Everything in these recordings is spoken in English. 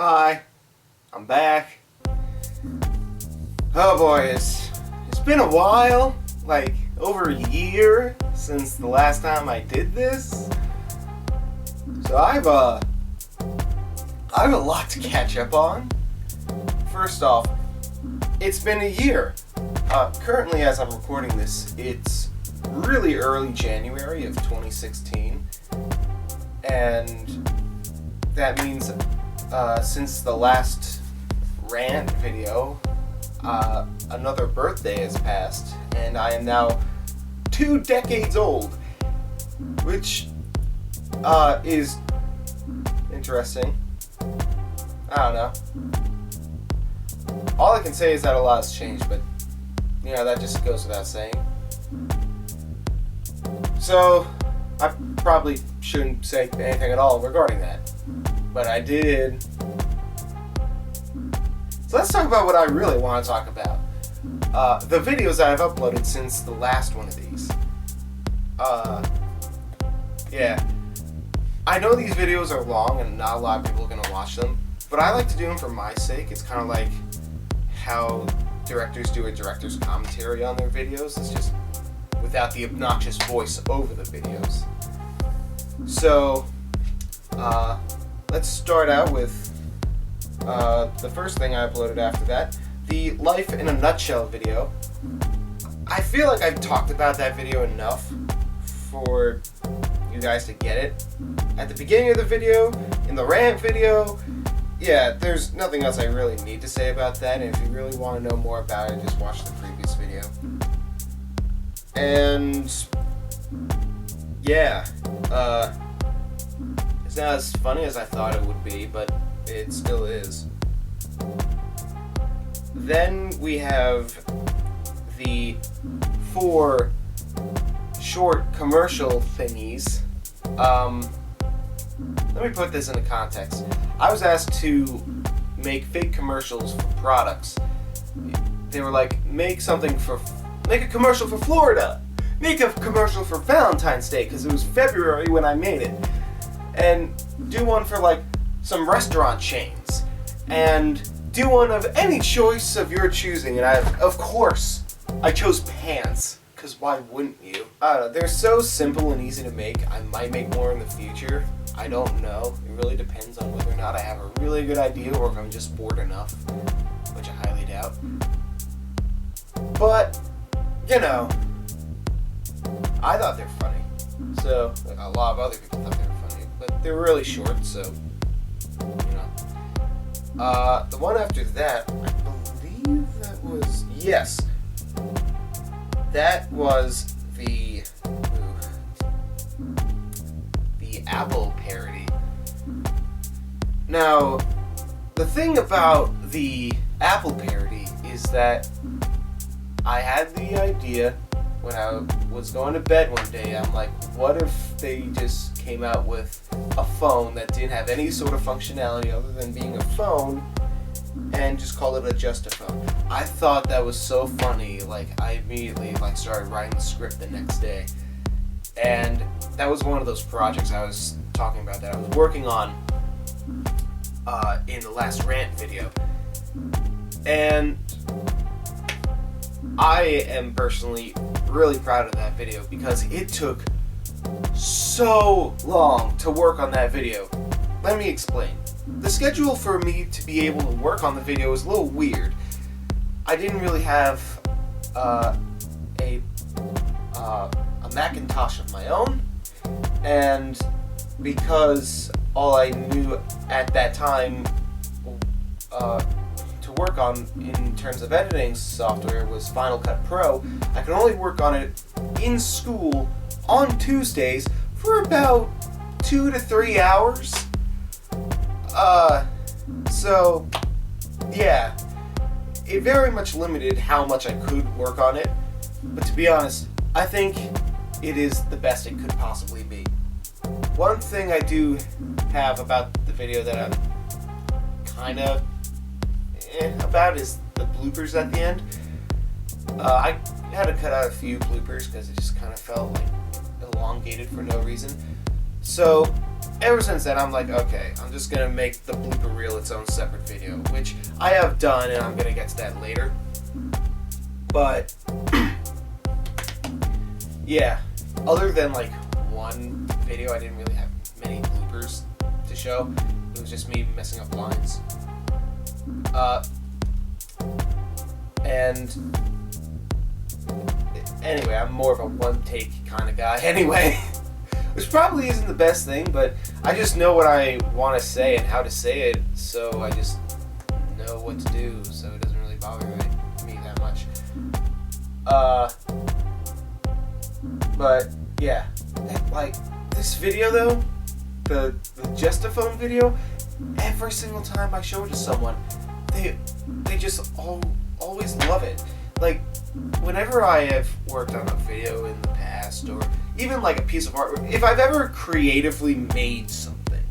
Hi, I'm back. Oh boy, it's been a while, like over a year since the last time I did this. So I have a lot to catch up on. First off, it's been a year. Currently, as I'm recording this, it's really early January of 2016, and that means since the last rant video, another birthday has passed, and I am now 2 decades old, which is interesting. I don't know. All I can say is that a lot has changed, but that just goes without saying. So I probably shouldn't say anything at all regarding that, but I did. So let's talk about what I really want to talk about. The videos that I've uploaded since the last one of these. Yeah. I know these videos are long and not a lot of people are going to watch them, but I like to do them for my sake. It's kind of like how directors do a director's commentary on their videos. It's just without the obnoxious voice over the videos. So, let's start out with the first thing I uploaded after that, the Life in a Nutshell video. I feel like I've talked about that video enough for you guys to get it. At the beginning of the video, in the rant video, yeah, there's nothing else I really need to say about that, and if you really want to know more about it, just watch the previous video. And yeah, it's not as funny as I thought it would be, but it still is. Then we have the 4 short commercial thingies. Let me put this into context. I was asked to make fake commercials for products. They were like, make a commercial for Florida, make a commercial for Valentine's Day, because it was February when I made it, and do one for like some restaurant chains, and do one of any choice of your choosing. And of course, I chose pants, because why wouldn't you? I don't know, they're so simple and easy to make. I might make more in the future. I don't know. It really depends on whether or not I have a really good idea or if I'm just bored enough, which I highly doubt. But, I thought they were funny. So, a lot of other people thought they were funny, but they were really short, so, the one after that, I believe that was, yes, that was the Apple parody. Now, the thing about the Apple parody is that I had the idea when I was going to bed one day. I'm like, what if they just came out with a phone that didn't have any sort of functionality other than being a phone and just call it just a phone? I thought that was so funny. I immediately started writing the script the next day. And that was one of those projects I was talking about that I was working on in the last rant video. And I am personally really proud of that video because it took so long to work on that video. Let me explain. The schedule for me to be able to work on the video was a little weird. I didn't really have a Macintosh of my own, and because all I knew at that time to work on in terms of editing software was Final Cut Pro, I could only work on it in school on Tuesdays for about 2 to 3 hours. So yeah, it very much limited how much I could work on it, but to be honest, I think it is the best it could possibly be. One thing I do have about the video that I'm kind of about is the bloopers at the end. I had to cut out a few bloopers because it just kind of felt elongated for no reason. So ever since then, I'm like, okay, I'm just gonna make the blooper reel its own separate video, which I have done, and I'm gonna get to that later. But yeah, other than like one video, I didn't really have many bloopers to show. It was just me messing up lines. And anyway, I'm more of a one-take kind of guy anyway. Which probably isn't the best thing, but I just know what I want to say and how to say it, so I just know what to do, so it doesn't really bother me that much. But yeah, like this video though, the Justaphone video, every single time I show it to someone, they just always love it. Like, whenever I have worked on a video in the past, or even like a piece of artwork, if I've ever creatively made something,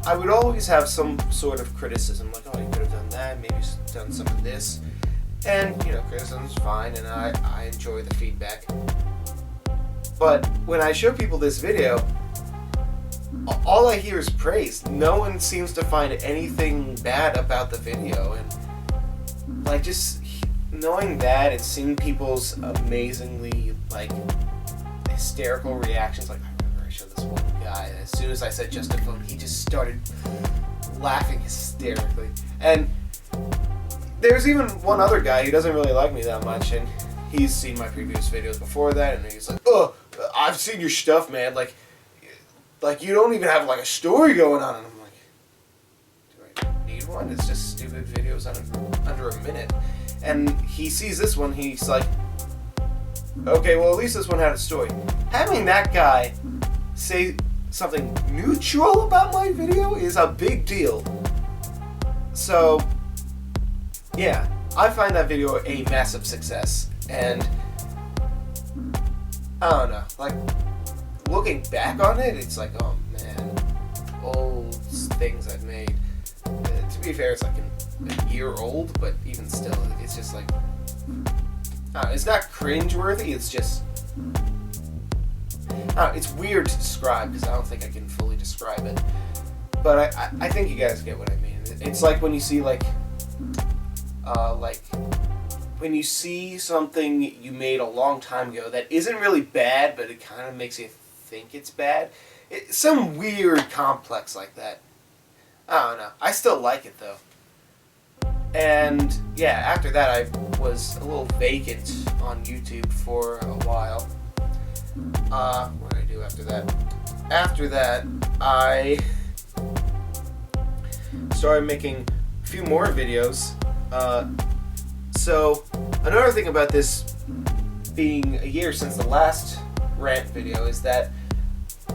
I would always have some sort of criticism, like, oh, you could have done that, maybe done some of this, and, you know, criticism's fine, and I enjoy the feedback. But when I show people this video, all I hear is praise. No one seems to find anything bad about the video, and, like, just knowing that and seeing people's amazingly, like, hysterical reactions, like, I remember I showed this one guy, as soon as I said Justaphone, he just started laughing hysterically. And there's even one other guy who doesn't really like me that much, and he's seen my previous videos before that, and he's like, oh, I've seen your stuff, man, like you don't even have, like, a story going on, and I'm like, do I need one? It's just stupid videos under a minute. And he sees this one, he's like, okay, well, at least this one had a story. Having that guy say something neutral about my video is a big deal. So, yeah, I find that video a massive success. And, I don't know, like, looking back on it, it's like, oh man, old things I've made. To be fair, it's like a year old, but even still, it's just like, it's not cringeworthy, it's just, it's weird to describe, because I don't think I can fully describe it, but I think you guys get what I mean. It's like when you see, like when you see something you made a long time ago that isn't really bad, but it kind of makes you think it's bad. Some weird complex like that. I don't know. I still like it, though. And, yeah, after that I was a little vacant on YouTube for a while. What did I do after that? After that, I started making a few more videos. So, another thing about this being a year since the last rant video is that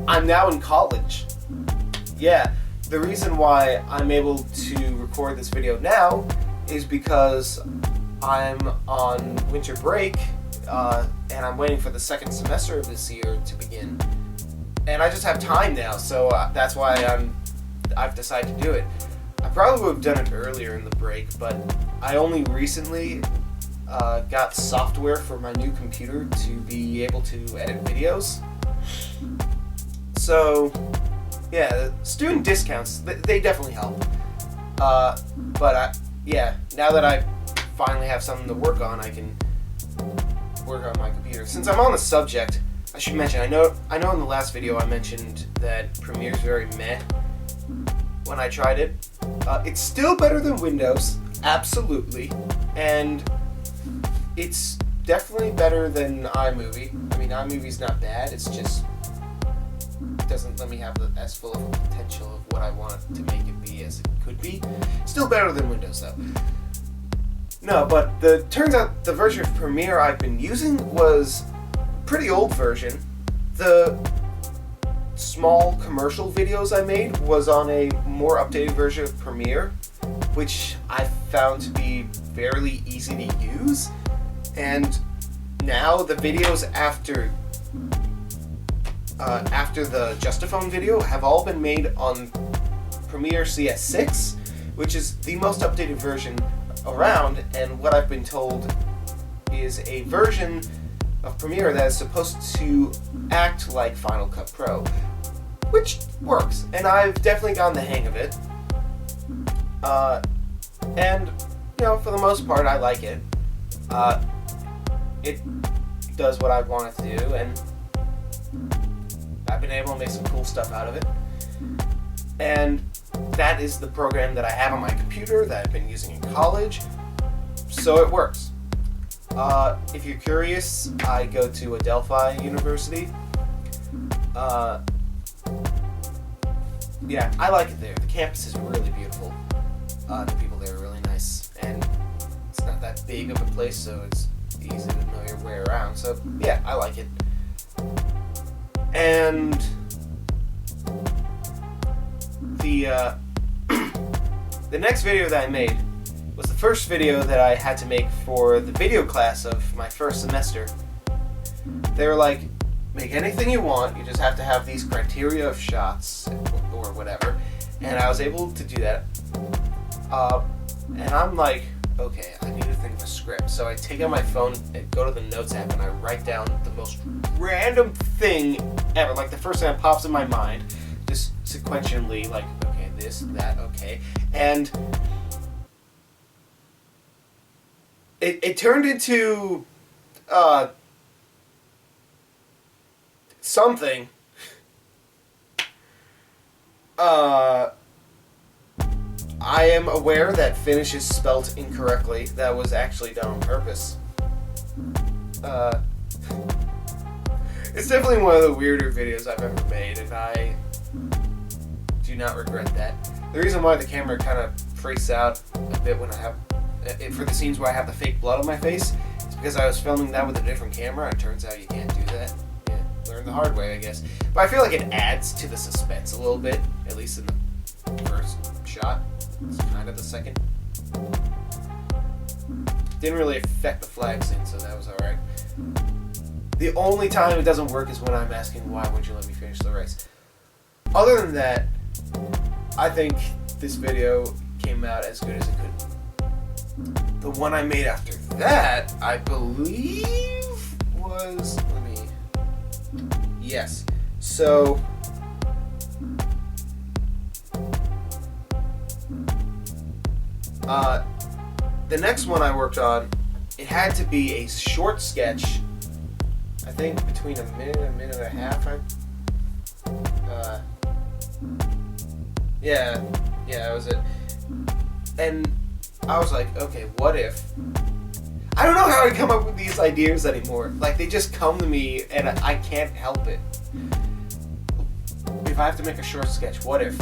I'm now in college. Yeah, the reason why I'm able to record this video now is because I'm on winter break, and I'm waiting for the second semester of this year to begin. And I just have time now, so that's why I've decided to do it. I probably would have done it earlier in the break, but I only recently got software for my new computer to be able to edit videos. So, yeah, student discounts, they definitely help. But yeah, now that I finally have something to work on, I can work on my computer. Since I'm on the subject, I should mention, I know in the last video I mentioned that Premiere's very meh when I tried it. It's still better than Windows, absolutely, and it's definitely better than iMovie. I mean, iMovie's not bad, it's just doesn't let me have as full of a potential of what I want to make it be as it could be. Still better than Windows, though. No, but turns out the version of Premiere I've been using was a pretty old version. The small commercial videos I made was on a more updated version of Premiere, which I found to be fairly easy to use. And now the videos after the Justaphone video have all been made on Premiere CS6, which is the most updated version around, and what I've been told is a version of Premiere that is supposed to act like Final Cut Pro. which works, and I've definitely gotten the hang of it. And for the most part, I like it. It does what I want it to do, and I've been able to make some cool stuff out of it. And that is the program that I have on my computer that I've been using in college, so it works. If you're curious, I go to Adelphi University. Yeah, I like it there. The campus is really beautiful. The people there are really nice, and it's not that big of a place, so it's easy to know your way around. So yeah, I like it. And the the next video that I made was the first video that I had to make for the video class of my first semester. They were like, make anything you want, you just have to have these criteria of shots or whatever, and I was able to do that. And I'm like, okay, I need to think of a script. So I take out my phone and go to the notes app and I write down the most random thing ever, like the first thing that pops in my mind, just sequentially, like, okay, this, that, okay, and it turned into something. I am aware that finish is spelt incorrectly. That was actually done on purpose. It's definitely one of the weirder videos I've ever made, and I do not regret that. The reason why the camera kind of freaks out a bit when I have for the scenes where I have the fake blood on my face is because I was filming that with a different camera, and it turns out you can't do that. Yeah, learn the hard way, I guess. But I feel like it adds to the suspense a little bit, at least in the first shot. It's kind of the second. Didn't really affect the flag scene, so that was alright. The only time it doesn't work is when I'm asking, why would you let me finish the race? Other than that, I think this video came out as good as it could. The one I made after that, I believe, was... Yes. So... the next one I worked on, it had to be a short sketch, I think between a minute and a half. Yeah, that was it. And I was like, okay, what if... I don't know how I come up with these ideas anymore. Like, they just come to me and I can't help it. If I have to make a short sketch, what if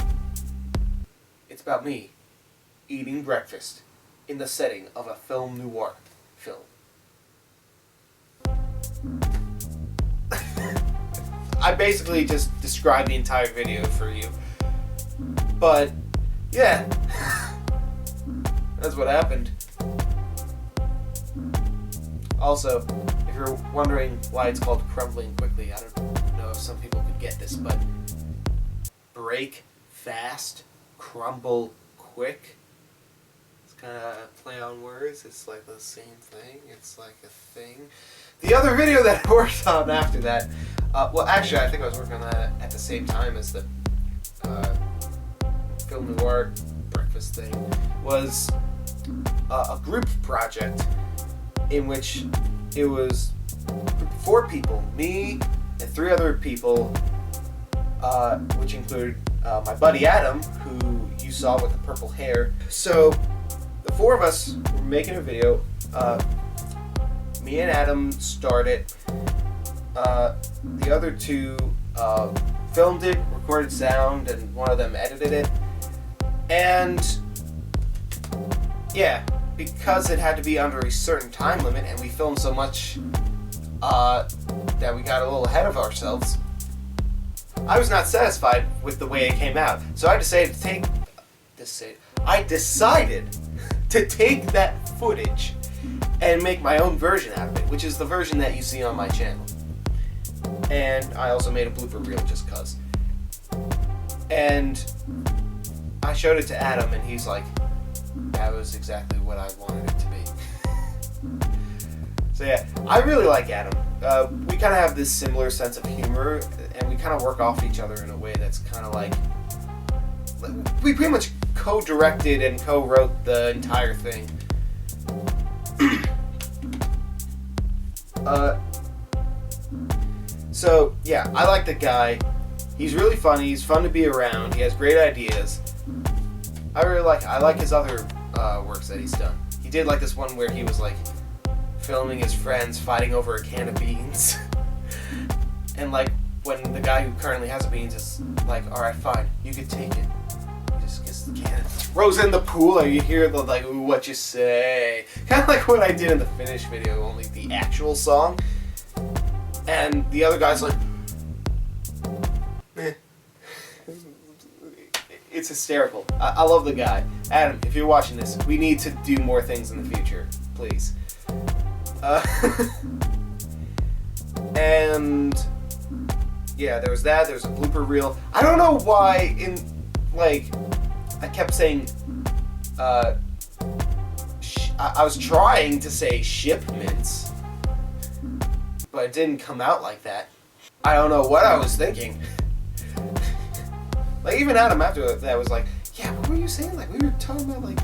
it's about me eating breakfast in the setting of a film noir film? I basically just described the entire video for you. But, yeah. That's what happened. Also, if you're wondering why it's called crumbling quickly, I don't know if some people could get this, but break fast, crumble quick. It's kind of a play on words. It's like the same thing. It's like a thing. The other video that I worked on after that, well, actually, I think I was working on that at the same time as the film noir breakfast thing, was a group project in which it was 4 people, me and 3 other people, which included my buddy Adam, who you saw with the purple hair. So the 4 of us were making a video. Me and Adam started. The other 2 filmed it, recorded sound, and one of them edited it. And yeah, because it had to be under a certain time limit, and we filmed so much that we got a little ahead of ourselves, I was not satisfied with the way it came out. So I decided to take that footage and make my own version out of it, which is the version that you see on my channel. And I also made a blooper reel just cuz. And I showed it to Adam, and he's like, that was exactly what I wanted it to be. So yeah, I really like Adam. We kind of have this similar sense of humor, and we kind of work off each other in a way that's kind of like we pretty much co-directed and co-wrote the entire thing. So yeah, I like the guy. He's really funny. He's fun to be around. He has great ideas. I like his other works that he's done. He did like this one where he was like filming his friends fighting over a can of beans. And like when the guy who currently has the beans is like, alright, fine, you could take it. He just gets the can, throws it in the pool, and you hear the like, ooh, what you say? Kind of like what I did in the finished video, only the actual song. And the other guy's like, eh. It's hysterical. I love the guy. Adam, if you're watching this, we need to do more things in the future, please. And yeah, there was that. There's a blooper reel. I don't know why I kept saying I was trying to say shipments, but it didn't come out like that. I don't know what I was thinking. Like, even Adam after that was like, yeah, what were you saying? Like, we were talking about, like,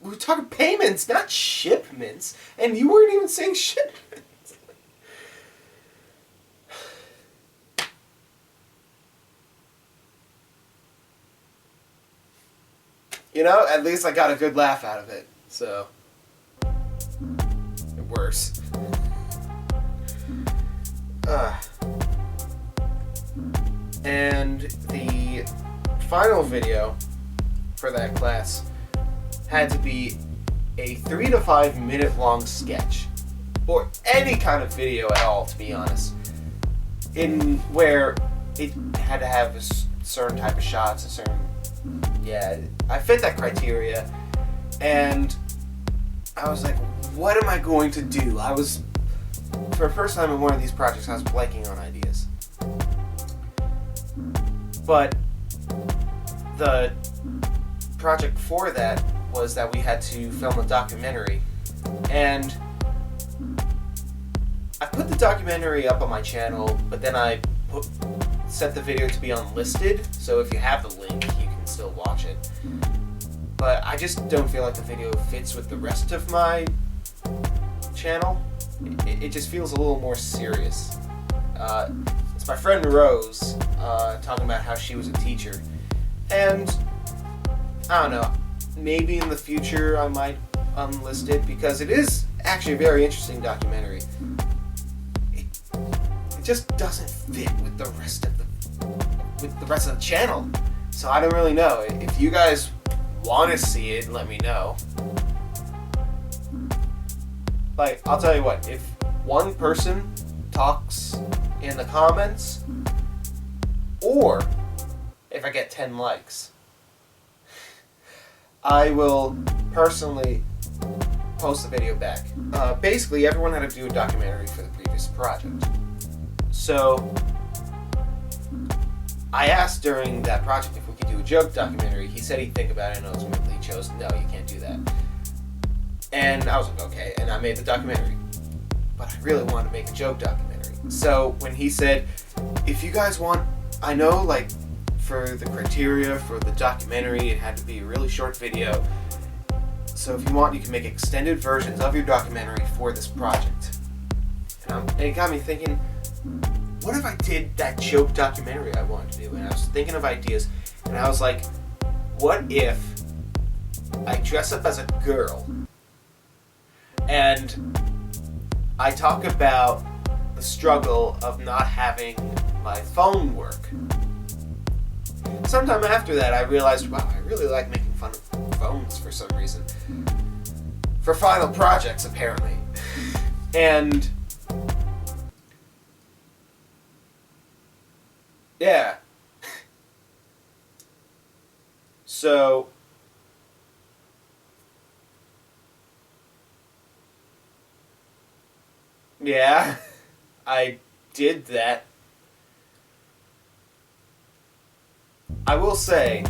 we were talking payments, not shipments. And you weren't even saying shipments. You know, at least I got a good laugh out of it. So, worse. And the final video for that class had to be a 3 to 5 minute long sketch, or any kind of video at all, to be honest, in where it had to have a certain type of shots, a certain, yeah, I fit that criteria, and I was like, what am I going to do? For the first time in one of these projects, I was blanking on ideas. But the project before that was that we had to film a documentary, and I put the documentary up on my channel, but then I set the video to be unlisted, so if you have the link, you can still watch it. But I just don't feel like the video fits with the rest of my channel. It just feels a little more serious. It's my friend Rose talking about how she was a teacher, and I don't know, maybe in the future I might unlist it, because it is actually a very interesting documentary. It just doesn't fit with the rest of the channel, so I don't really know. If you guys want to see it, let me know. Like, I'll tell you what, if one person talks in the comments, or if I get 10 likes, I will personally post the video back. Basically, everyone had to do a documentary for the previous project. So, I asked during that project if we could do a joke documentary. He said he'd think about it, and ultimately chose, no, you can't do that. And I was like, okay, and I made the documentary. But I really wanted to make a joke documentary. So when he said, if you guys want, I know, like, for the criteria for the documentary, it had to be a really short video. So if you want, you can make extended versions of your documentary for this project. And it got me thinking, what if I did that joke documentary I wanted to do? And I was thinking of ideas, and I was like, what if I dress up as a girl, and I talk about the struggle of not having my phone work. Sometime after that, I realized, wow, I really like making fun of phones for some reason. For final projects, apparently. And yeah. So yeah, I did that. I will say,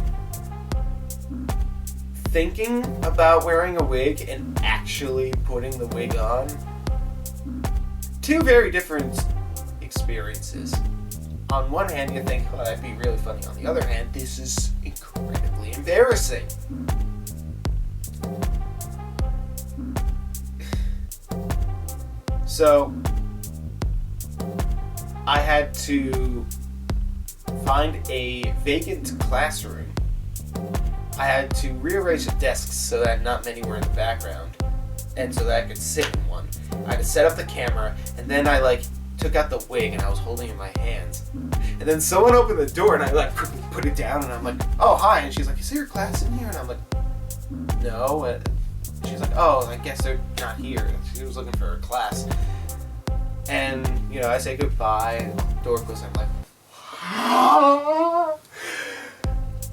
thinking about wearing a wig and actually putting the wig on, two very different experiences. On one hand, you think, oh, that'd be really funny. On the other hand, this is incredibly embarrassing. So, I had to find a vacant classroom. I had to rearrange the desks so that not many were in the background, and so that I could sit in one. I had to set up the camera, and then I took out the wig and I was holding it in my hands. And then someone opened the door and I put it down and I'm like, oh, hi. And she's like, is there a class in here? And I'm like, no. And she's like, oh, I guess they're not here. She was looking for her class. And, I say goodbye and the door closes. I'm like,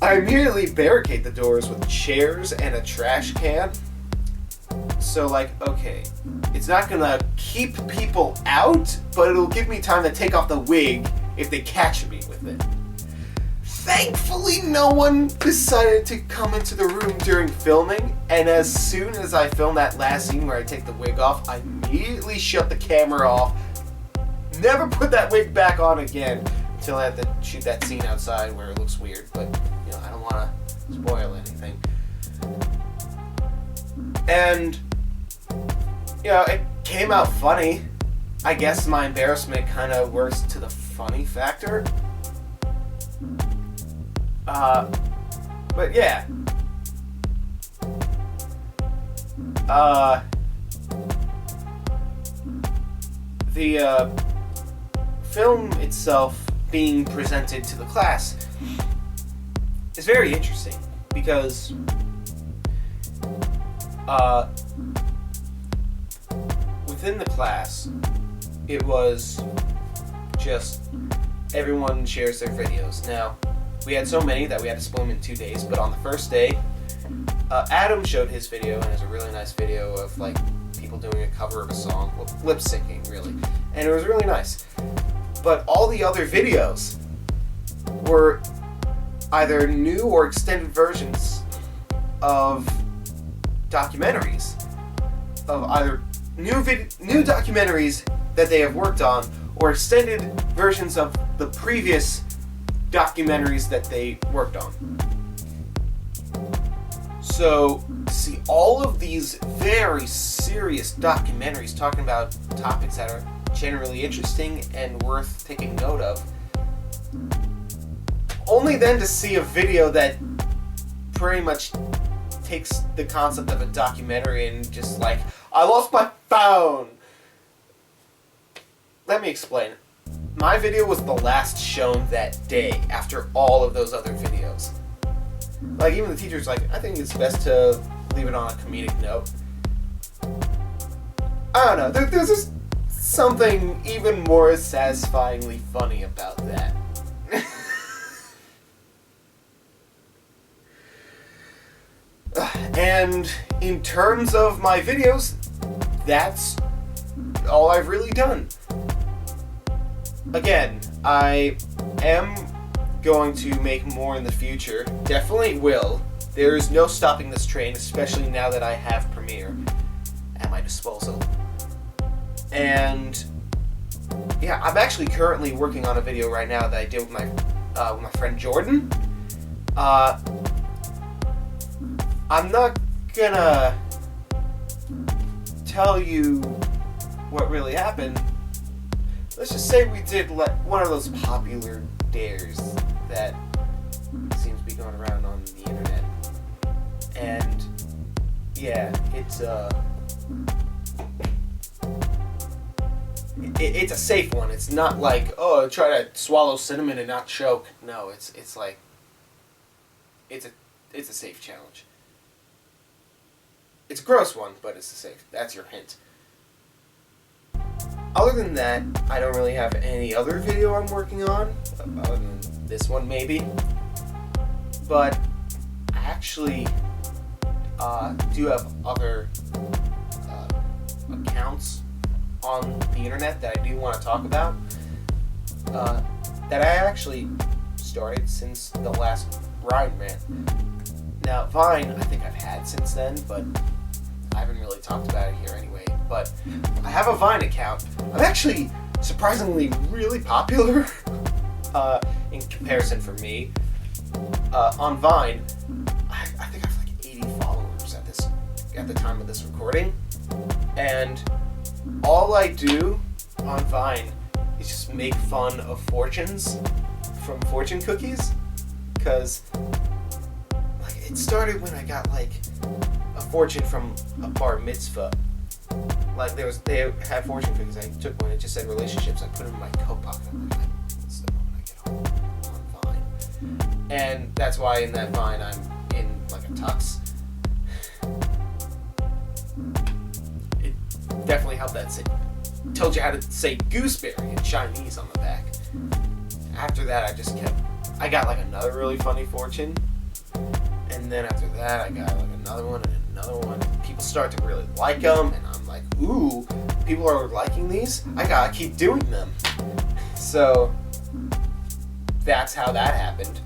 I immediately barricade the doors with chairs and a trash can. So, okay, it's not gonna keep people out, but it'll give me time to take off the wig if they catch me with it. Thankfully, no one decided to come into the room during filming, and as soon as I filmed that last scene where I take the wig off, I immediately shut the camera off, never put that wig back on again, until I had to shoot that scene outside where it looks weird, but, I don't want to spoil anything. And, it came out funny. I guess my embarrassment kind of works to the funny factor. But yeah. The film itself being presented to the class is very interesting because within the class, it was just everyone shares their videos. Now, we had so many that we had to split them in 2 days, but on the first day, Adam showed his video, and it's a really nice video of people doing a cover of a song, lip syncing really, and it was really nice. But all the other videos were either new or extended versions of documentaries, of either new documentaries that they have worked on, or extended versions of the previous documentaries that they worked on. So, see all of these very serious documentaries talking about topics that are generally interesting and worth taking note of, only then to see a video that pretty much takes the concept of a documentary and just I lost my phone. Let me explain. My video was the last shown that day after all of those other videos. Even the teacher's I think it's best to leave it on a comedic note. I don't know. There's just something even more satisfyingly funny about that. And in terms of my videos, that's all I've really done. Again, I am going to make more in the future. Definitely will. There's no stopping this train, especially now that I have Premiere at my disposal. And yeah, I'm actually currently working on a video right now that I did with my friend Jordan. I'm not gonna tell you what really happened. Let's just say we did one of those popular dares that seems to be going around on the internet. And yeah, it's a safe one. It's not try to swallow cinnamon and not choke. No, it's a safe challenge. It's a gross one, but it's a safe. That's your hint. Other than that, I don't really have any other video I'm working on, other than this one maybe. But I actually do have other accounts on the internet that I do want to talk about, that I actually started since the last Ryan rant. Now, Vine, I think I've had since then, but I haven't really talked about it here anyway. But I have a Vine account. I'm actually surprisingly really popular in comparison for me. On Vine, I think I have like 80 followers at the time of this recording. And all I do on Vine is just make fun of fortunes from fortune cookies. Because it started when I got like a fortune from a bar mitzvah. Like they had fortune cookies. I took one. It just said relationships. I put it in my coat pocket. I'm like, it's the moment I get home on Vine. And that's why in that Vine I'm in like a tux. It definitely helped that say. Told you how to say gooseberry in Chinese on the back. After that I got like another really funny fortune. And then after that, I got like another one and another one. People start to really like them, and I'm like, ooh, people are liking these? I gotta keep doing them. So, that's how that happened.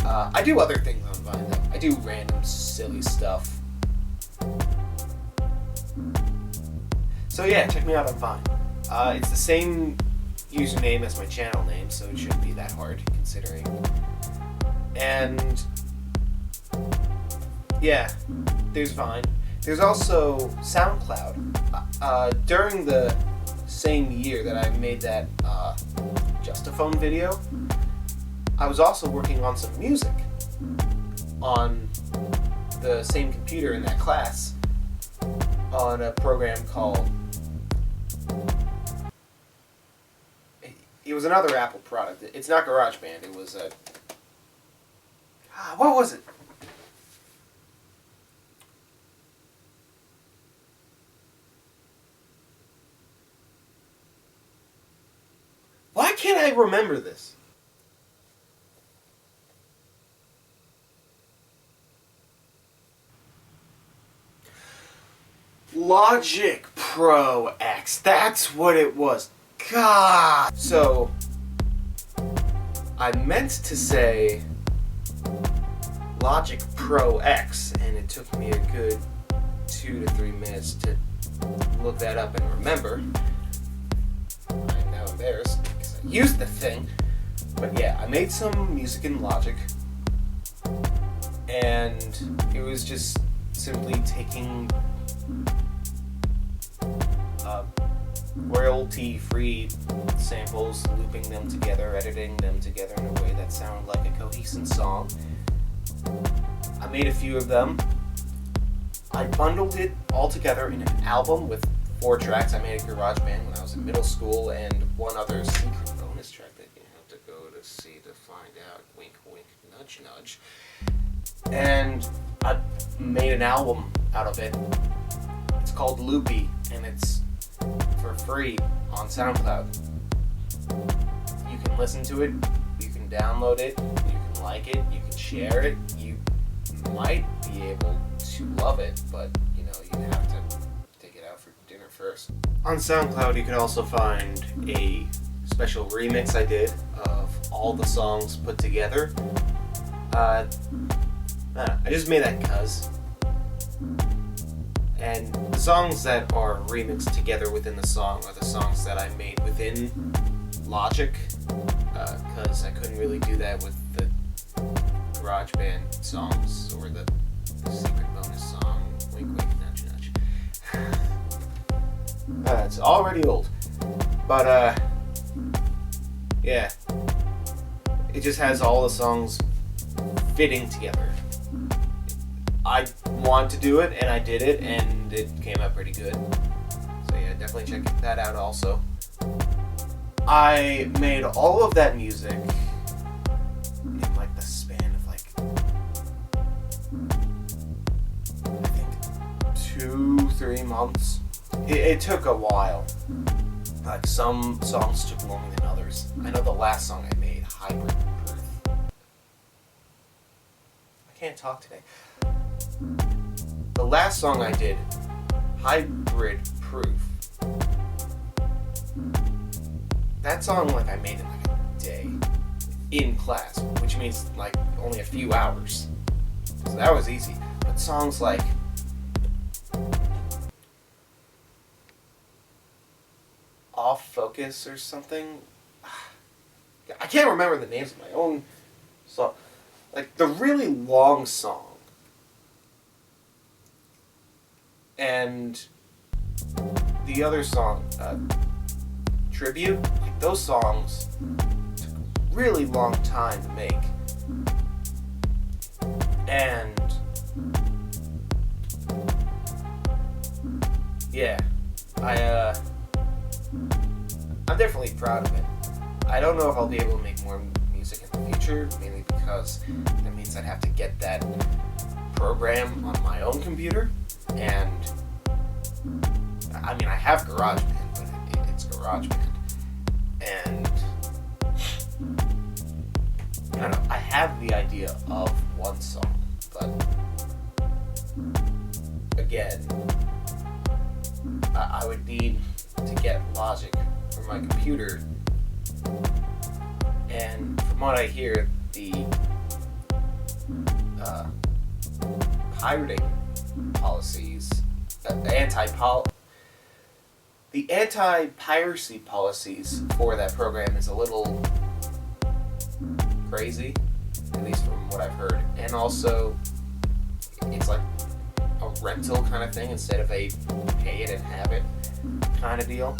I do other things on Vine, though. I do random, silly stuff. So yeah, check me out on Vine. It's the same username as my channel name, so it shouldn't be that hard, considering. And yeah, there's Vine. There's also SoundCloud. During the same year that I made that Justaphone video, I was also working on some music on the same computer in that class on a program called... It was another Apple product. It's not GarageBand. It was a... what was it? Why can't I remember this? Logic Pro X. That's what it was. God. So, I meant to say Logic Pro X, and it took me a good 2 to 3 minutes to look that up and remember. I'm now embarrassed because I used the thing. But yeah, I made some music in Logic, and it was just simply taking royalty-free samples, looping them together, editing them together in a way that sounded like a cohesive song. I made a few of them. I bundled it all together in an album with 4 tracks. I made a GarageBand when I was in middle school, and one other secret bonus track that you have to go to see to find out. Wink, wink, nudge, nudge. And I made an album out of it. It's called Loopy, and it's for free on SoundCloud. You can listen to it, you can download it, you can like it, you can share it. You might be able to love it, but you have to take it out for dinner first. On SoundCloud, you can also find a special remix I did of all the songs put together. I just made that cuz. And the songs that are remixed together within the song are the songs that I made within Logic, because I couldn't really do that with the GarageBand songs or the secret bonus song, Wink Wink Nudge Nudge. It's already old, but yeah, it just has all the songs fitting together. I wanted to do it, and I did it, and it came out pretty good. So yeah, definitely check that out also. I made all of that music in like the span of like, I think 2-3 months. It took a while. Like some songs took longer than others. I know the last song I made, Hybrid Proof. I can't talk today. The last song I did, Hybrid Proof, that song like I made in like a day in class, which means like only a few hours. So that was easy. But songs like Off Focus or something, I can't remember the names of my own song. Like the really long song and the other song, Tribute, like those songs took a really long time to make. And yeah, I'm definitely proud of it. I don't know if I'll be able to make more music in the future, mainly because that means I'd have to get that program on my own computer, and I mean, I have GarageBand, but it's GarageBand, and I don't know, I have the idea of one song, but again, I would need to get Logic for my computer, and from what I hear, the pirating policies, the anti-piracy policies for that program is a little crazy, at least from what I've heard, and also it's like a rental kind of thing instead of a pay it and have it kind of deal.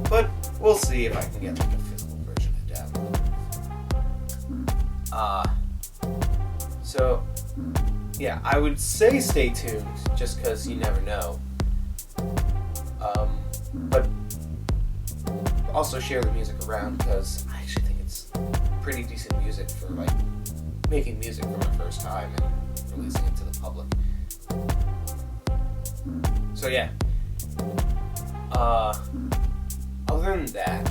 But we'll see if I can get like a physical version to download. So yeah, I would say stay tuned just because you never know. But also share the music around because I actually think it's pretty decent music for like making music for my first time and releasing it to the public. So yeah. Other than that,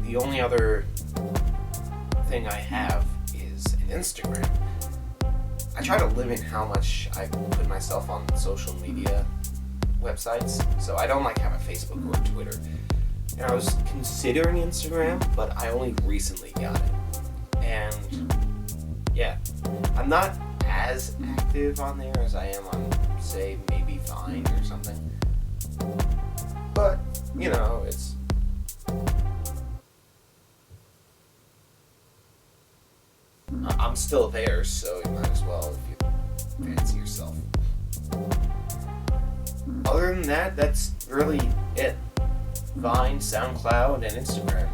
the only other thing I have is an Instagram. I try to limit how much I put myself on social media websites, so I don't like have a Facebook or a Twitter. And I was considering Instagram, but I only recently got it. And yeah, I'm not as active on there as I am on, say, maybe Vine or something. But, you know, it's... I'm still there, so you might as well if you fancy yourself. Other than that, that's really it. Vine, SoundCloud, and Instagram.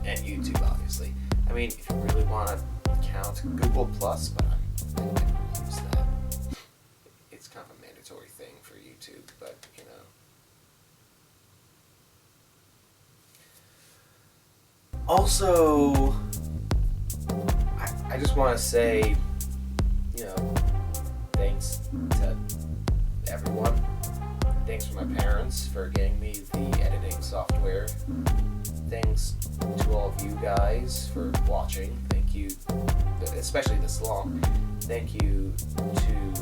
And YouTube, obviously. I mean, if you really want to count Google+, but I never use that. It's kind of a mandatory thing for YouTube, but, you know. Also, I just want to say, you know, thanks to everyone. Thanks for my parents for getting me the editing software. Thanks to all of you guys for watching. Thank you, especially this long. Thank you to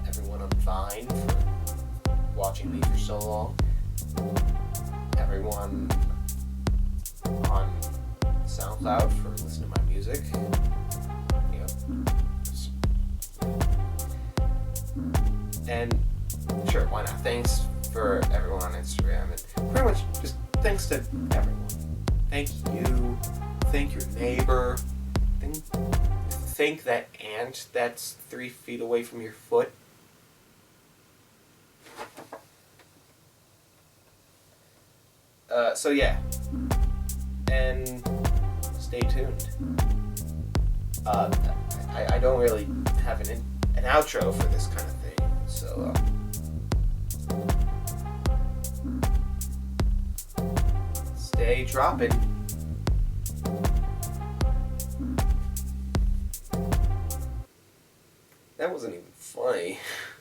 everyone on Vine for watching me for so long. Everyone on SoundCloud for listening to my music. You know, and sure, why not? Thanks for everyone on Instagram, and pretty much just thanks to everyone. Thank you. Thank your neighbor. Thank that ant that's 3 feet away from your foot. So yeah, and stay tuned. I don't really have an outro for this kind of thing, so stay dropping. That wasn't even funny.